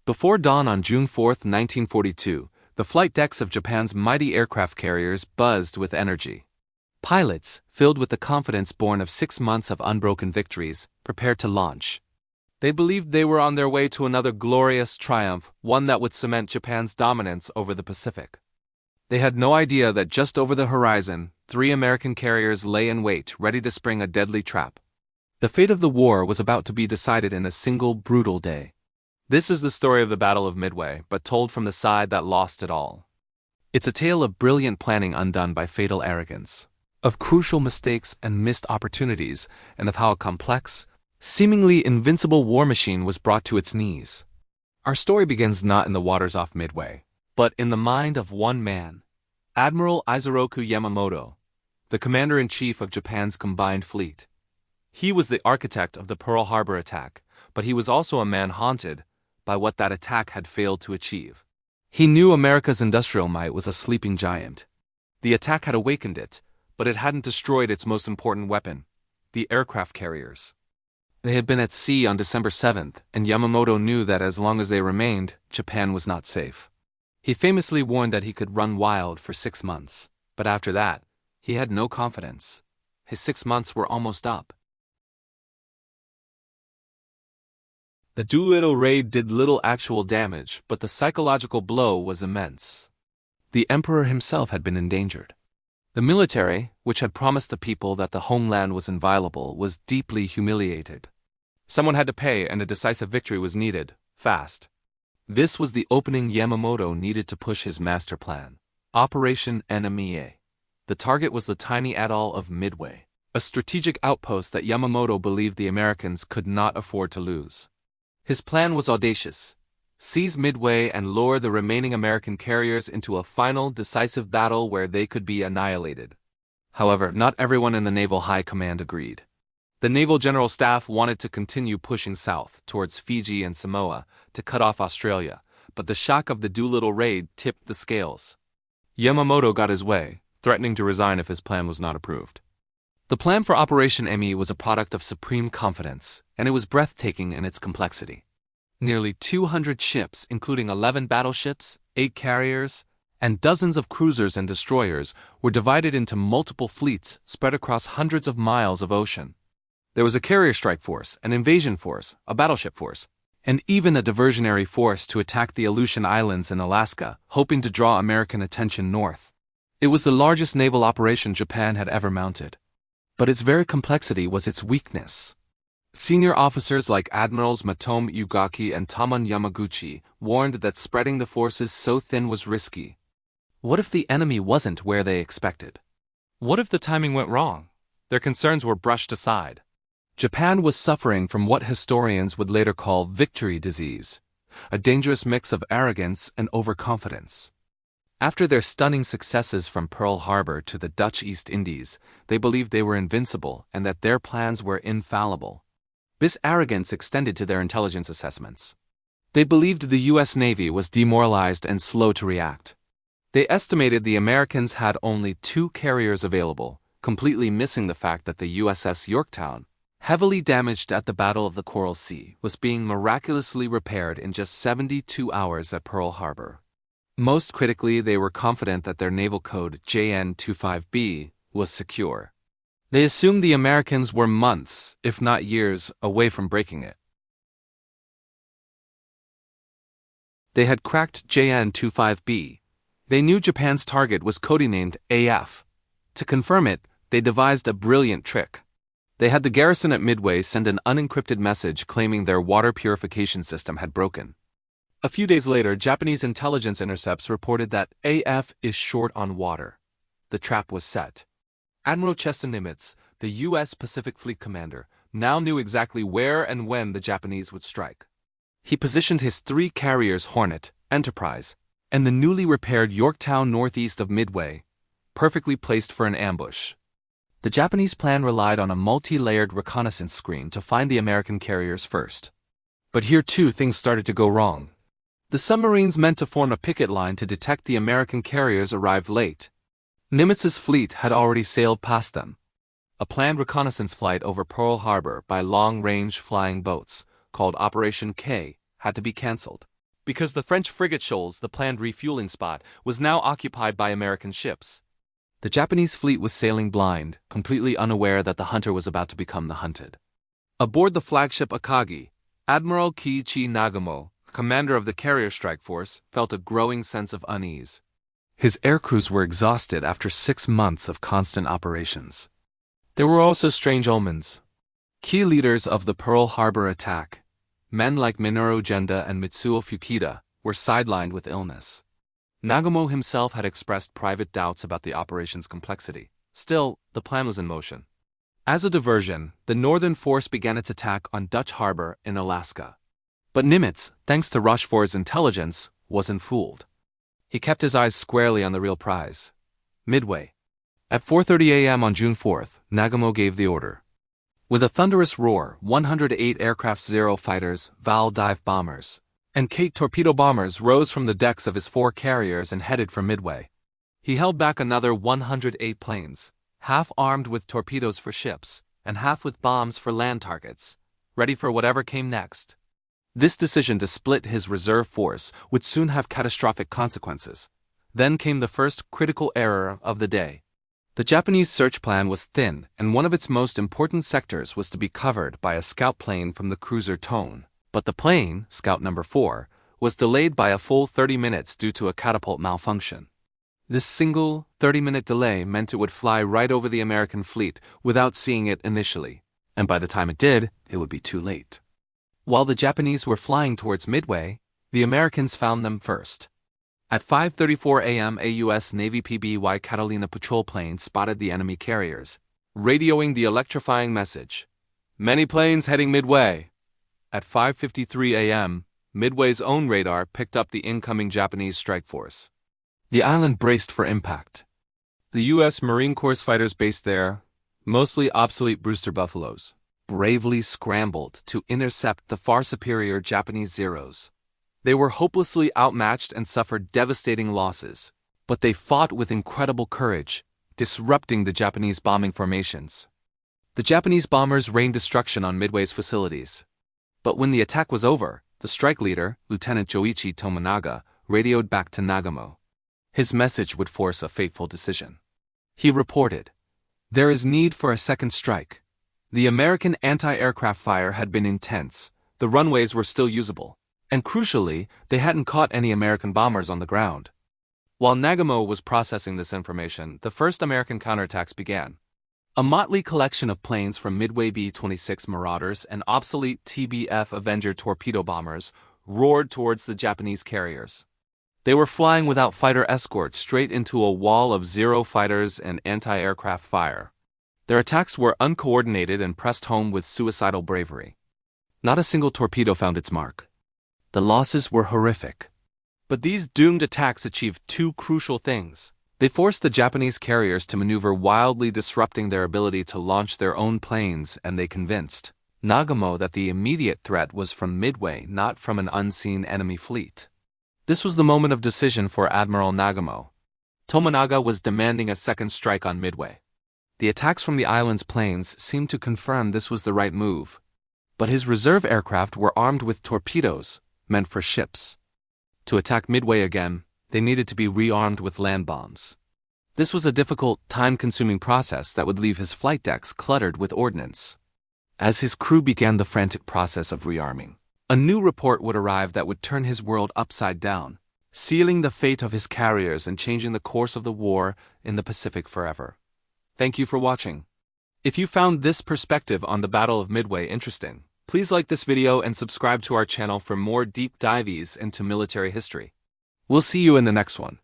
Before dawn on June 4, 1942, the flight decks of Japan's mighty aircraft carriers buzzed with energy. Pilots, filled with the confidence born of 6 months of unbroken victories, prepared to launch. They believed they were on their way to another glorious triumph, one that would cement Japan's dominance over the Pacific. They had no idea that just over the horizon, 3 American carriers lay in wait, ready to spring a deadly trap. The fate of the war was about to be decided in a single brutal day. This is the story of the Battle of Midway, but told from the side that lost it all. It's a tale of brilliant planning undone by fatal arrogance, of crucial mistakes and missed opportunities, and of how a complex, seemingly invincible war machine was brought to its knees. Our story begins not in the waters off Midway, but in the mind of one man, Admiral Isoroku Yamamoto, the commander-in-chief of Japan's combined fleet. He was the architect of the Pearl Harbor attack, but he was also a man haunted by what that attack had failed to achieve. He knew America's industrial might was a sleeping giant. The attack had awakened it, but it hadn't destroyed its most important weapon, the aircraft carriers. They had been at sea on December 7th, and Yamamoto knew that as long as they remained, Japan was not safe. He famously warned that he could run wild for 6 months, but after that, he had no confidence. His 6 months were almost up. The Doolittle raid did little actual damage, but the psychological blow was immense. The emperor himself had been endangered. The military, which had promised the people that the homeland was inviolable, was deeply humiliated. Someone had to pay, and a decisive victory was needed, fast. This was the opening Yamamoto needed to push his master plan, Operation Enemy. The target was the tiny atoll of Midway, a strategic outpost that Yamamoto believed the Americans could not afford to lose. His plan was audacious: seize Midway and lure the remaining American carriers into a final, decisive battle where they could be annihilated. However, not everyone in the Naval High Command agreed. The Naval General Staff wanted to continue pushing south, towards Fiji and Samoa, to cut off Australia, but the shock of the Doolittle raid tipped the scales. Yamamoto got his way, threatening to resign if his plan was not approved. The plan for Operation Emmy was a product of supreme confidence, and it was breathtaking in its complexity. Nearly 200 ships, including 11 battleships, 8 carriers, and dozens of cruisers and destroyers, were divided into multiple fleets spread across hundreds of miles of ocean. There was a carrier strike force, an invasion force, a battleship force, and even a diversionary force to attack the Aleutian Islands in Alaska, hoping to draw American attention north. It was the largest naval operation Japan had ever mounted. But its very complexity was its weakness. Senior officers like Admirals Matome Ugaki and Tamon Yamaguchi warned that spreading the forces so thin was risky. What if the enemy wasn't where they expected? What if the timing went wrong? Their concerns were brushed aside. Japan was suffering from what historians would later call victory disease, a dangerous mix of arrogance and overconfidence. After their stunning successes from Pearl Harbor to the Dutch East Indies, they believed they were invincible and that their plans were infallible. This arrogance extended to their intelligence assessments. They believed the U.S. Navy was demoralized and slow to react. They estimated the Americans had only 2 carriers available, completely missing the fact that the USS Yorktown, heavily damaged at the Battle of the Coral Sea, was being miraculously repaired in just 72 hours at Pearl Harbor. Most critically, they were confident that their naval code JN-25B was secure. They assumed the Americans were months, if not years, away from breaking it. They had cracked JN-25B. They knew Japan's target was codenamed AF. To confirm it, they devised a brilliant trick. They had the garrison at Midway send an unencrypted message claiming their water purification system had broken. A few days later, Japanese intelligence intercepts reported that AF is short on water. The trap was set. Admiral Chester Nimitz, the U.S. Pacific Fleet commander, now knew exactly where and when the Japanese would strike. He positioned his 3 carriers Hornet, Enterprise, and the newly repaired Yorktown northeast of Midway, perfectly placed for an ambush. The Japanese plan relied on a multi-layered reconnaissance screen to find the American carriers first. But here too things started to go wrong. The submarines meant to form a picket line to detect the American carriers arrived late. Nimitz's fleet had already sailed past them. A planned reconnaissance flight over Pearl Harbor by long-range flying boats, called Operation K, had to be cancelled. because the French frigate shoals, the planned refueling spot, was now occupied by American ships. The Japanese fleet was sailing blind, completely unaware that the hunter was about to become the hunted. Aboard the flagship Akagi, Admiral Kiichi Nagamo, commander of the carrier strike force, felt a growing sense of unease. His aircrews were exhausted after 6 months of constant operations. There were also strange omens. Key leaders of the Pearl Harbor attack, men like Minoru Genda and Mitsuo Fuchida, were sidelined with illness. Nagamo himself had expressed private doubts about the operation's complexity. Still, the plan was in motion. As a diversion, the Northern force began its attack on Dutch Harbor in Alaska. But Nimitz, thanks to Rochefort's intelligence, wasn't fooled. He kept his eyes squarely on the real prize: Midway. At 4:30 a.m. on June 4th, Nagamo gave the order. With a thunderous roar, 108 aircraft Zero fighters, Val dive bombers, and Kate torpedo bombers rose from the decks of his 4 carriers and headed for Midway. He held back another 108 planes, half armed with torpedoes for ships, and half with bombs for land targets, ready for whatever came next. This decision to split his reserve force would soon have catastrophic consequences. Then came the first critical error of the day. The Japanese search plan was thin, and one of its most important sectors was to be covered by a scout plane from the cruiser Tone. But the plane, Scout Number 4, was delayed by a full 30 minutes due to a catapult malfunction. This single 30-minute delay meant it would fly right over the American fleet without seeing it initially, and by the time it did, it would be too late. While the Japanese were flying towards Midway, the Americans found them first. At 5:34 a.m. a U.S. Navy PBY Catalina patrol plane spotted the enemy carriers, radioing the electrifying message: "Many planes heading Midway." At 5:53 a.m., Midway's own radar picked up the incoming Japanese strike force. The island braced for impact. The U.S. Marine Corps fighters based there, mostly obsolete Brewster Buffaloes, bravely scrambled to intercept the far superior Japanese Zeros. They were hopelessly outmatched and suffered devastating losses, but they fought with incredible courage, disrupting the Japanese bombing formations. The Japanese bombers rained destruction on Midway's facilities. But when the attack was over, the strike leader, Lieutenant Joichi Tominaga, radioed back to Nagamo. His message would force a fateful decision. He reported, "There is need for a second strike." The American anti-aircraft fire had been intense, the runways were still usable, and crucially, they hadn't caught any American bombers on the ground. While Nagamo was processing this information, the first American counterattacks began. A motley collection of planes from Midway B-26 Marauders and obsolete TBF Avenger torpedo bombers roared towards the Japanese carriers. They were flying without fighter escort straight into a wall of Zero fighters and anti-aircraft fire. Their attacks were uncoordinated and pressed home with suicidal bravery. Not a single torpedo found its mark. The losses were horrific. But these doomed attacks achieved 2 crucial things. They forced the Japanese carriers to maneuver wildly, disrupting their ability to launch their own planes, and they convinced Nagamo that the immediate threat was from Midway, not from an unseen enemy fleet. This was the moment of decision for Admiral Nagamo. Tominaga was demanding a second strike on Midway. The attacks from the island's planes seemed to confirm this was the right move. But his reserve aircraft were armed with torpedoes, meant for ships. To attack Midway again, they needed to be rearmed with land bombs. This was a difficult, time-consuming process that would leave his flight decks cluttered with ordnance. As his crew began the frantic process of rearming, a new report would arrive that would turn his world upside down, sealing the fate of his carriers and changing the course of the war in the Pacific forever. Thank you for watching. If you found this perspective on the Battle of Midway interesting, please like this video and subscribe to our channel for more deep dives into military history. We'll see you in the next one.